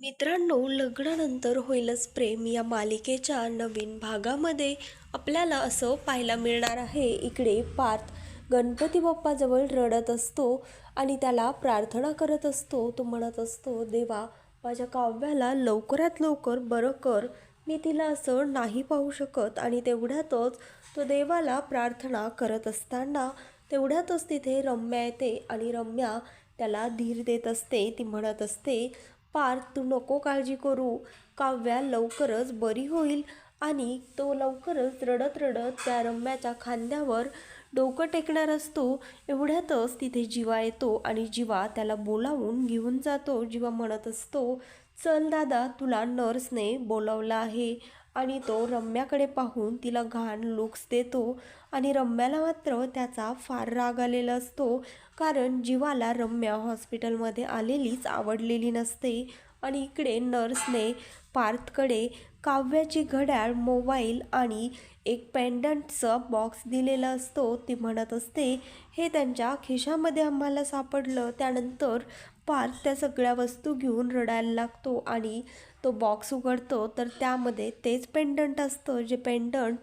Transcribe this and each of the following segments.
मित्रांनो, लग्नानंतर होईलच प्रेम या मालिकेच्या नवीन भागामध्ये आपल्याला असं पाहायला मिळणार आहे. इकडे पार्थ गणपती बाप्पाजवळ रडत असतो आणि त्याला प्रार्थना करत असतो. तो म्हणत असतो, देवा, माझ्या काव्याला लवकरात लवकर बरं कर, मी तिला असं नाही पाहू शकत. आणि तेवढ्यातच तो देवाला प्रार्थना करत असताना तेवढ्यातच तिथे रम्या येते आणि रम्या त्याला धीर देत असते. ती म्हणत असते, पार्थ, तू नको काळजी करू, काव्या लवकरच बरी होईल. आणि तो लवकरच रडत रडत त्या रम्याच्या खांद्यावर डोकं टेकणार असतो. एवढ्यातच तिथे जीवा येतो आणि जीवा त्याला बोलावून घेऊन जातो. जीवा म्हणत असतो, चल दादा, तुला नर्सने बोलावलं आहे. आणि तो रम्याकडे पाहून तिला घाण लुक्स देतो आणि रम्याला मात्र त्याचा फार राग आलेला असतो, कारण जीवाला रम्या हॉस्पिटलमध्ये आलेलीच आवडलेली नसते. आणि इकडे नर्सने पार्थकडे काव्याची घड्याळ, मोबाईल आणि एक पेंडंटचा बॉक्स दिलेला असतो. ती म्हणत असते, हे त्यांच्या खिशामध्ये आम्हाला सापडलं. त्यानंतर पार्थ त्या सगळ्या वस्तू घेऊन रडायला लागतो आणि तो बॉक्स उघडतो तर त्यामध्ये तेच पेंडंट असतं, जे पेंडंट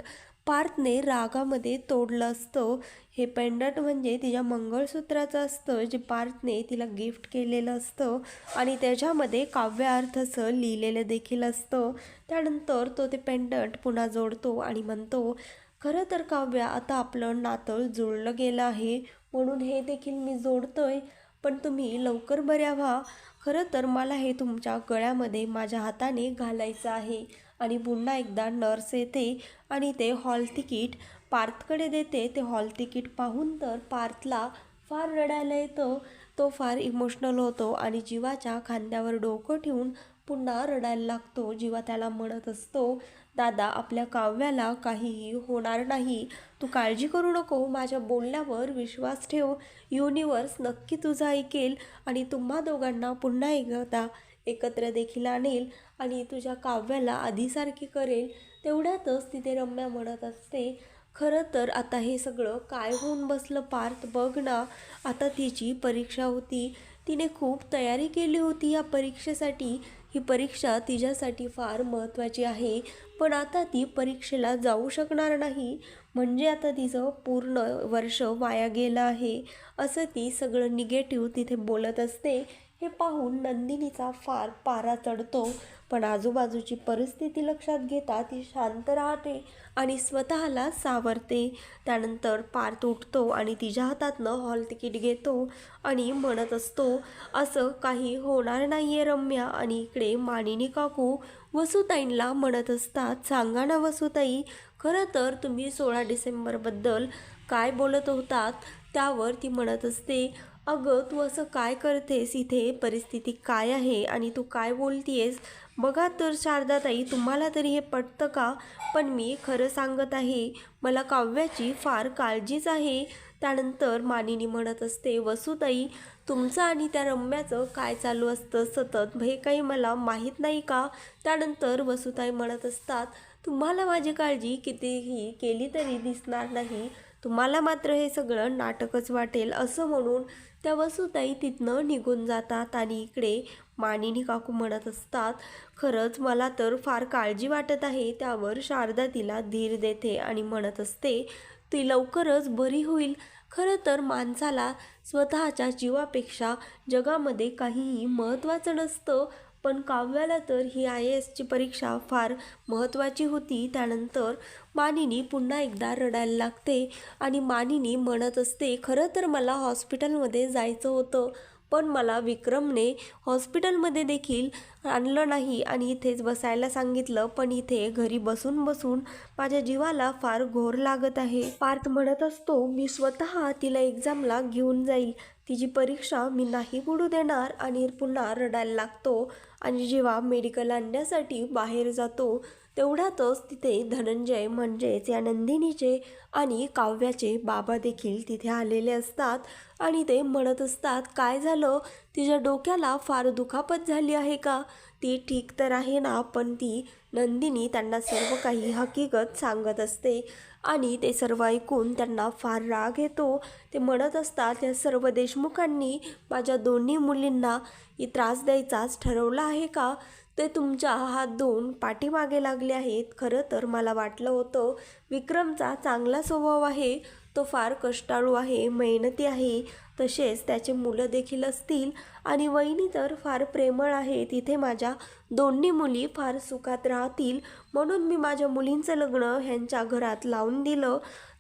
पार्थने रागामध्ये तोडलं असतं. हे पेंडंट म्हणजे तिच्या मंगळसूत्राचं असतं, जे पार्थने तिला गिफ्ट केलेलं असतं आणि त्याच्यामध्ये काव्यार्थ असं लिहिलेलं देखील असतं. त्यानंतर तो ते पेंडंट पुन्हा जोडतो आणि म्हणतो, खरं तर काव्या, आता आपलं नातं जुळलं गेलं आहे, म्हणून हे देखील मी जोडतोय. पण तुम्ही लवकर बऱ्या व्हा. खरं तर मला हे तुमच्या गळ्यामध्ये माझ्या हाताने घालायचं आहे. आणि पुन्हा एकदा नर्स येते आणि ते हॉल तिकीट पार्थकडे देते. ते हॉल तिकीट पाहून तर पार्थला फार रडायला येतं. तो फार इमोशनल होतो आणि जीवाच्या खांद्यावर डोकं ठेवून पुन्हा रडायला लागतो. जीवा त्याला म्हणत असतो, दादा, आपल्या काव्याला काहीही होणार नाही, तू काळजी करू नको, माझ्या बोलण्यावर विश्वास ठेव, युनिवर्स नक्की तुझं ऐकेल आणि तुम्हा दोघांना पुन्हा एकदा एकत्र देखील आणेल आणि तुझ्या काव्याला आधीसारखी करेल. तेवढ्यातच तिथे रम्या म्हणत असते, खरं तर आता हे सगळं काय होऊन बसलं पार्थ, बघ ना, आता तिची परीक्षा होती, तिने खूप तयारी केली होती या परीक्षेसाठी. ही परीक्षा तिच्यासाठी फार महत्त्वाची आहे, पण आता ती परीक्षेला जाऊ शकणार नाही, म्हणजे आता तिचं पूर्ण वर्ष वाया गेलं आहे. असं ती सगळं निगेटिव्ह तिथे बोलत असते. हे पाहून नंदिनीचा फार पारा चढतो, पण आजूबाजूची परिस्थिती लक्षात घेता ती शांत राहते आणि स्वतःला सावरते. त्यानंतर पार्थ उठतो आणि तिच्या हातातनं हॉल तिकीट घेतो आणि म्हणत असतो, असं काही होणार नाही आहे रम्या. आणि इकडे मानिनी काकू वसुताईंना म्हणत असतात, सांगा ना वसुताई, खरं तर तुम्ही 16 डिसेंबरबद्दल काय बोलत होतात. त्यावर ती म्हणत असते, अगं, तू असं काय करतेस, इथे परिस्थिती काय आहे आणि तू काय बोलतीयेस. बघा तर शारदाताई, तुम्हाला तरी हे पटतं का. पण मी खरं सांगत आहे, मला काव्याची फार काळजीच आहे. त्यानंतर मानिनी म्हणत असते, वसुताई, तुमचं आणि त्या रम्याचं काय चालू असतं सतत, हे काही मला माहीत नाही का. त्यानंतर वसुताई म्हणत असतात, तुम्हाला माझी काळजी कितीही केली तरी दिसणार नाही, तुम्हाला मात्र हे सगळं नाटकच वाटेल. असं म्हणून त्या वसुताई तिथनं निघून जातात. आणि इकडे मानिनी काकू म्हणत असतात, खरंच मला तर फार काळजी वाटत आहे. त्यावर शारदा तिला धीर देते आणि म्हणत असते, ती लवकरच बरी होईल. खरं तर माणसाला स्वतःच्या जीवापेक्षा जगामध्ये काहीही महत्त्वाचं नसतं, पण काव्याला तर ही IASची परीक्षा फार महत्त्वाची होती. त्यानंतर मानिनी पुन्हा एकदा रडायला लागते आणि मानिनी म्हणत असते, खरं तर मला हॉस्पिटलमध्ये जायचं होतं, पण मला विक्रमने हॉस्पिटलमध्ये देखील आणलं नाही आणि इथेच बसायला सांगितलं, पण इथे घरी बसून बसून माझ्या जीवाला फार घोर लागत आहे. पार्थ म्हणत असतो, मी स्वतः तिला एक्झामला घेऊन जाईल, तिची परीक्षा मी नाही बुडू देणार. आणि पुन्हा रडायला लागतो आणि जेव्हा मेडिकल आणण्यासाठी बाहेर जातो तेवढ्यातच तिथे धनंजय म्हणजेच या नंदिनीचे आणि काव्याचे बाबा देखील तिथे आलेले असतात आणि ते म्हणत असतात, काय झालं, तिच्या डोक्याला फार दुखापत झाली आहे का, ती ठीक तर आहे ना. पण ती नंदिनी त्यांना सर्व काही हकीकत सांगत असते आणि ते सर्व ऐकून त्यांना फार राग येतो. ते म्हणत असतात, या सर्व देशमुखांनी माझ्या दोन्ही मुलींना त्रास द्यायचाच ठरवला आहे का, ते तुमच्या हात धुवून पाठीमागे लागले आहेत. खरं तर मला वाटलं होतं विक्रमचा चांगला स्वभाव आहे, तो फार कष्टाळू आहे, मेहनती आहे, तसेच त्याचे मुलं देखील असतील आणि वहिनी तर फार प्रेमळ आहे, तिथे माझ्या दोन्ही मुली फार सुखात राहतील म्हणून मी माझ्या मुलींचं लग्न ह्यांच्या घरात लावून दिलं.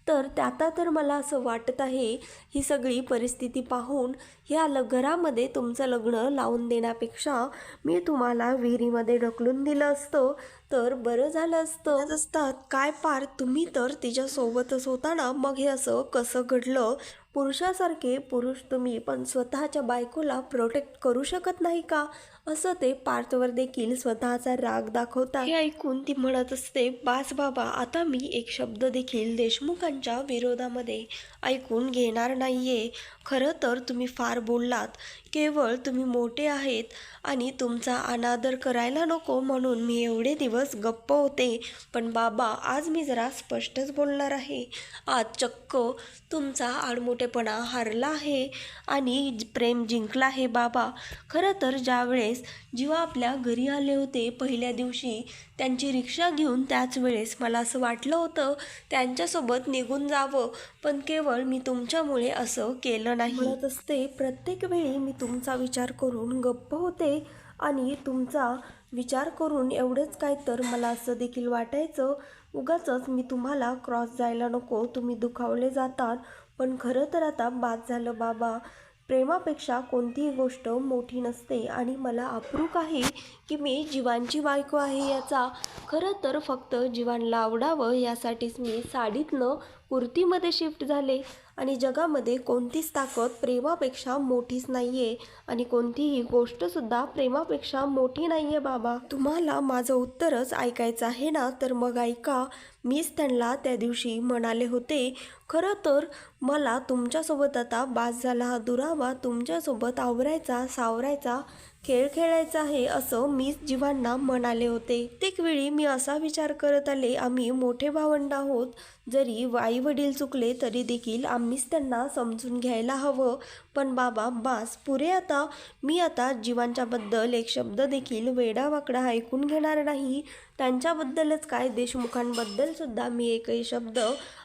तर आता तर मला असं वाटत आहे, ही सगळी परिस्थिती पाहून ह्या घरामध्ये तुमचं लग्न लावून देण्यापेक्षा मी तुम्हाला विहिरीमध्ये ढकलून दिलं असतं तर बरं झालं असतं. असतात काय पार, तुम्ही तर तिच्यासोबतच होता ना, मग हे असं कसं घडलं. पुरुषासारखे पुरुष तुम्ही पण स्वतःच्या बायकोला प्रोटेक्ट करू शकत नाही का, असं ते पार्थवर देखील स्वतःचा राग दाखवतात. हे ऐकून ती म्हणत असते, बास बाबा, आता मी एक शब्द देखील देशमुखांच्या विरोधामध्ये ऐकून घेणार नाहीये. खरं तर तुम्ही फार बोललात, केवळ तुम्ही मोठे आहेत आणि तुमचा अनादर करायला नको म्हणून मी एवढे दिवस गप्प होते. पण बाबा, आज मी जरा स्पष्टच बोलणार आहे. आज चक्क तुमचा आडमोठेपणा हारला आहे आणि प्रेम जिंकला आहे बाबा. खरं तर ज्यावेळेस जीवा आपल्या घरी आले होते पहिल्या दिवशी त्यांची रिक्षा घेऊन, त्याच वेळेस मला असं वाटलं होतं त्यांच्यासोबत निघून जावं, पण केवळ मी तुमच्यामुळे असं केलं नाही. म्हणत असते, प्रत्येक वेळी मी तुमचा विचार करून गप्प होते आणि तुमचा विचार करून एवढंच काय, तर मला असं देखील वाटायचं उगाचच मी तुम्हाला क्रॉस जायला नको, तुम्ही दुखावले जातात. पण खरं तर आता बाद झालं बाबा, प्रेमापेक्षा कोणतीही गोष्ट मोठी नसते आणि मला अप्रूप आहे की मी जीवांची बायको आहे याचा. खरं तर फक्त जीवांना आवडावं यासाठीच मी साडीतनं कुर्तीमध्ये शिफ्ट झाले आणि जगामध्ये कोणतीच ताकद प्रेमापेक्षा मोठीच नाही आहे आणि कोणतीही गोष्टसुद्धा प्रेमापेक्षा मोठी नाही आहे बाबा. तुम्हाला माझं उत्तरच ऐकायचं आहे ना, तर मग ऐका. मीच त्यांना त्या दिवशी म्हणाले होते, खरं तर मला तुमच्यासोबत आता बास झाला हा दुरावा, तुमच्यासोबत आवरायचा सावरायचा खेळ खेळायचा आहे असं मीच जीवांना म्हणाले होते. प्रत्येक वेळी मी असा विचार करत आले, आम्ही मोठे भावंड आहोत, जरी आई वडील चुकले तरी देखील आम्हीच त्यांना समजून घ्यायला हवं. पण बाबा बास, पुरे आता. मी आता जीवांच्याबद्दल एक शब्द देखील वेडावाकडा ऐकून घेणार नाही. त्यांच्याबद्दलच काय, देशमुखांबद्दल सुद्धा मी एकही शब्द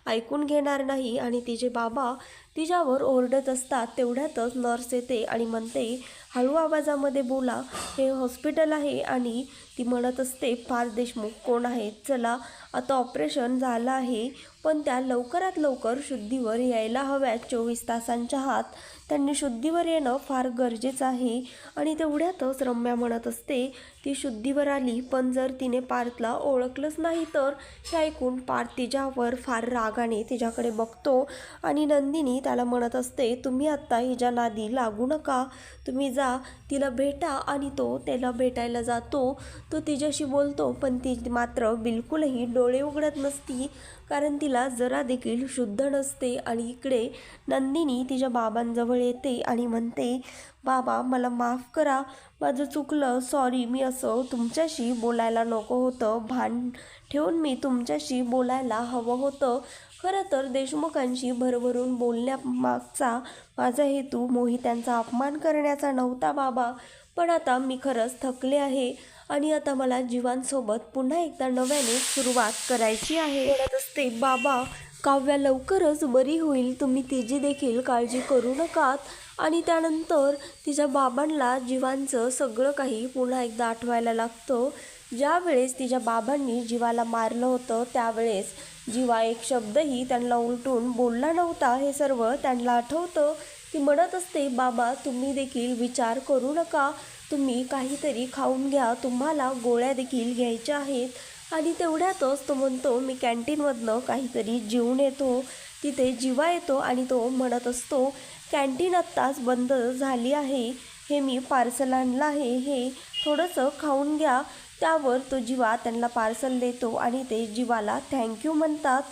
ऐकून घेणार नाही. आणि तिचे बाबा तिच्यावर ओरडत असतात. तेवढ्यातच नर्स येते आणि म्हणते, हळू आवाजामध्ये बोला, हे हॉस्पिटल आहे. आणि ती म्हणत असते, पार देशमुख कोण आहेत, चला आता ऑपरेशन झालं आहे पण त्या लवकरात लवकर शुद्धीवर यायला हव्यात. 24 तासांच्या आत त्यांनी शुद्धीवर येणं फार गरजेचं आहे. आणि तेवढ्यातच रम्या म्हणत असते, ती शुद्धीवर आली पण जर तिने पार्थला ओळखलंच नाही तर. हे ऐकून पार्थ तिच्यावर फार रागाने तिच्याकडे बघतो आणि नंदिनी त्याला म्हणत असते, तुम्ही आत्ता हिच्या नादी लागू नका, तुम्ही जा तिला भेटा. आणि तो त्याला भेटायला जातो, तो तिच्याशी बोलतो पण ती मात्र बिलकुलही डोळे उघडत नसती, कारण तिला जरा देखील शुद्ध नसते. आणि इकडे नंदिनी तिच्या बाबांजवळ येते आणि म्हणते, बाबा मला माफ करा, माझं चुकलं, सॉरी, मी असं तुमच्याशी बोलायला नको होतं, भान ठेवून मी तुमच्याशी बोलायला हवं होतं. खरं तर देशमुखांशी भरभरून बोलण्यामागचा माझा हेतू मोहित्यांचा अपमान करण्याचा नव्हता बाबा, पण आता मी खरंच थकले आहे आणि आता मला जीवांसोबत पुन्हा एकदा नव्याने सुरुवात करायची आहे. म्हणत असते, बाबा काव्या लवकरच बरी होईल, तुम्ही तिची देखील काळजी करू नकात. आणि त्यानंतर तिच्या बाबांना जीवांचं सगळं काही पुन्हा एकदा आठवायला लागतं. ज्या वेळेस तिच्या बाबांनी जीवाला मारलं होतं त्यावेळेस जीवा एक शब्दही त्यांना उलटून बोलला नव्हता, हे सर्व त्यांना आठवतं. ती म्हणत असते, बाबा तुम्ही देखील विचार करू नका, तुम्ही काहीतरी खाऊन घ्या, तुम्हाला गोळ्या देखील घ्यायच्या आहेत. आणि तेवढ्यातच तो म्हणतो, मी कॅन्टीनमधनं काहीतरी जेवून येतो. तिथे जीवा येतो आणि तो म्हणत असतो, कॅन्टीन आत्ताच बंद झाली आहे, हे मी पार्सल आणलं आहे, हे थोडंसं खाऊन घ्या. त्यावर तो जीवा त्यांना पार्सल देतो आणि ते जीवाला थँक्यू म्हणतात.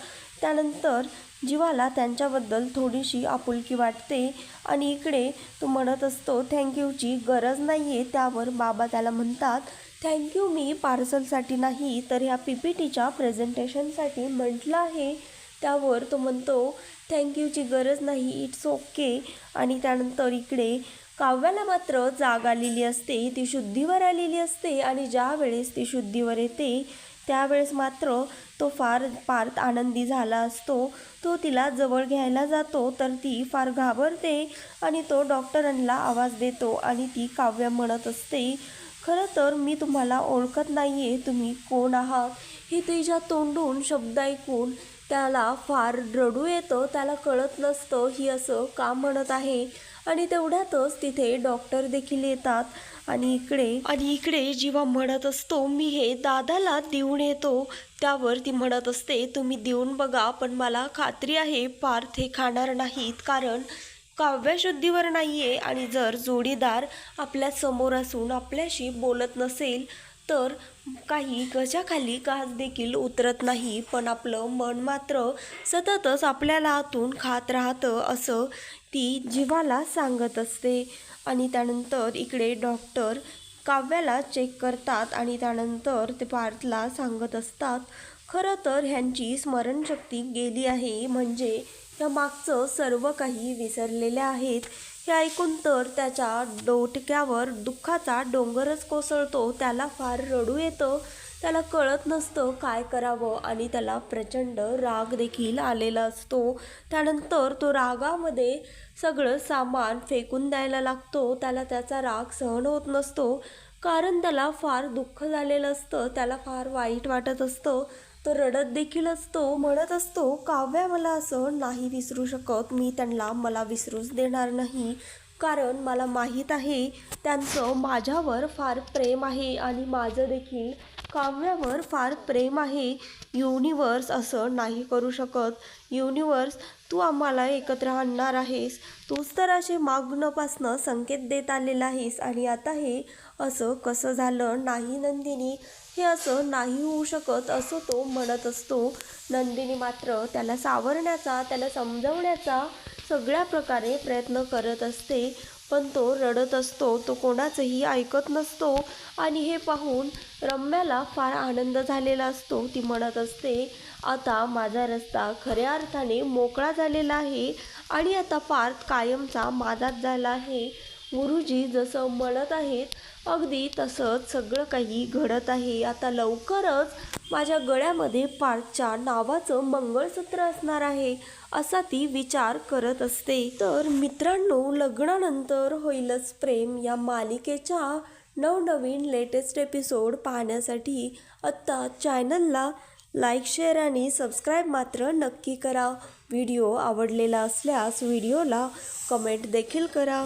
त्यानंतर जीवाला त्यांच्याबद्दल थोडीशी आपुलकी वाटते आणि इकडे तो म्हणत असतो थँक्यूची गरज नाही आहे. त्यावर बाबा त्याला म्हणतात थँक्यू मी पार्सलसाठी नाही तर ह्या PPTच्या प्रेझेंटेशनसाठी म्हटलं आहे. त्यावर तो म्हणतो थँक्यूची गरज नाही, इट्स ओके. आणि त्यानंतर इकडे काव्याला मात्र जाग आलेली असते, ती शुद्धीवर आलेली असते आणि ज्या वेळेस ती शुद्धीवर येते त्यावेळेस मात्र तो फार आनंदी झाला असतो. तो तिला जवळ घ्यायला जातो तर ती फार घाबरते आणि तो डॉक्टरांना आवाज देतो आणि ती काव्य म्हणत असते खरं तर मी तुम्हाला ओळखत नाही आहे, तुम्ही कोण आहात. हे तिच्या तोंडून शब्द ऐकून त्याला फार रडू येतं. त्याला कळत नसतं ही असं का म्हणत आहे. आणि तेवढ्यातच तिथे डॉक्टर देखील येतात आणि इकडे जीवा म्हणत असतो मी हे दादाला देऊन येतो. त्यावर ती म्हणत असते तुम्ही देऊन बघा पण मला खात्री आहे पार्थ हे खाणार नाहीत कारण काव्य शुद्धीवर नाही आहे आणि जर जोडीदार आपल्या समोर असून आपल्याशी बोलत नसेल तर काही गजाखाली घास देखील उतरत नाही, पण आपलं मन मात्र सततच आपल्याला आतून खात राहतं असं ती जीवाला सांगत असते. आणि त्यानंतर इकडे डॉक्टर काव्याला चेक करतात आणि त्यानंतर ते पार्थला सांगत असतात खरं तर ह्यांची स्मरणशक्ती गेली आहे, म्हणजे या मागचं सर्व काही विसरलेले आहेत. हे ऐकून तर त्याच्या डोक्यावर दुःखाचा डोंगरच कोसळतो. त्याला फार रडू येतं, त्याला कळत नसतं काय करावं आणि त्याला प्रचंड राग देखील आलेला असतो. त्यानंतर तो रागामध्ये सगळं सामान फेकून द्यायला लागतो. त्याला त्याचा राग सहन होत नसतो कारण त्याला फार दुःख झालेलं असतं, त्याला फार वाईट वाटत असतं. तो रडत देखील असतो, म्हणत असतो काव्या मला असं नाही विसरू शकत, मी त्यांना मला विसरूच देणार नाही कारण मला माहीत आहे त्यांचं माझ्यावर फार प्रेम आहे आणि माझं देखील काव्यावर फार प्रेम आहे. युनिवर्स असं नाही करू शकत. युनिवर्स तू आम्हाला एकत्र आणणार आहेस, तूच तर असे मागूनपासनं संकेत देत आलेला आहेस आणि आता हे असं कसं झालं. नाही नंदिनी हे असं नाही होऊ शकत असं तो म्हणत असतो. नंदिनी मात्र त्याला सावरण्याचा त्याला समजवण्याचा सगळ्या प्रकारे प्रयत्न करत असते पण तो रडत असतो, तो कोणाचंही ऐकत नसतो. आणि हे पाहून रम्याला फार आनंद झालेला असतो. ती म्हणत असते आता माझा रस्ता खऱ्या अर्थाने मोकळा झालेला आहे आणि आता पार्थ कायमचा माझाच झाला आहे. गुरुजी जसं म्हणत आहेत अगदी तसंच सगळं काही घडत आहे. आता लवकरच माझ्या गळ्यामध्ये पार्थच्या नावाचं मंगळसूत्र असणार आहे असा ती विचार करत असते. तर मित्रांनो, लग्नानंतर होईलच प्रेम या मालिकेच्या नवनवीन लेटेस्ट एपिसोड पाहण्यासाठी आत्ता चॅनलला लाईक, शेअर आणि सबस्क्राईब मात्र नक्की करा. व्हिडिओ आवडलेला असल्यास व्हिडिओला कमेंट देखील करा.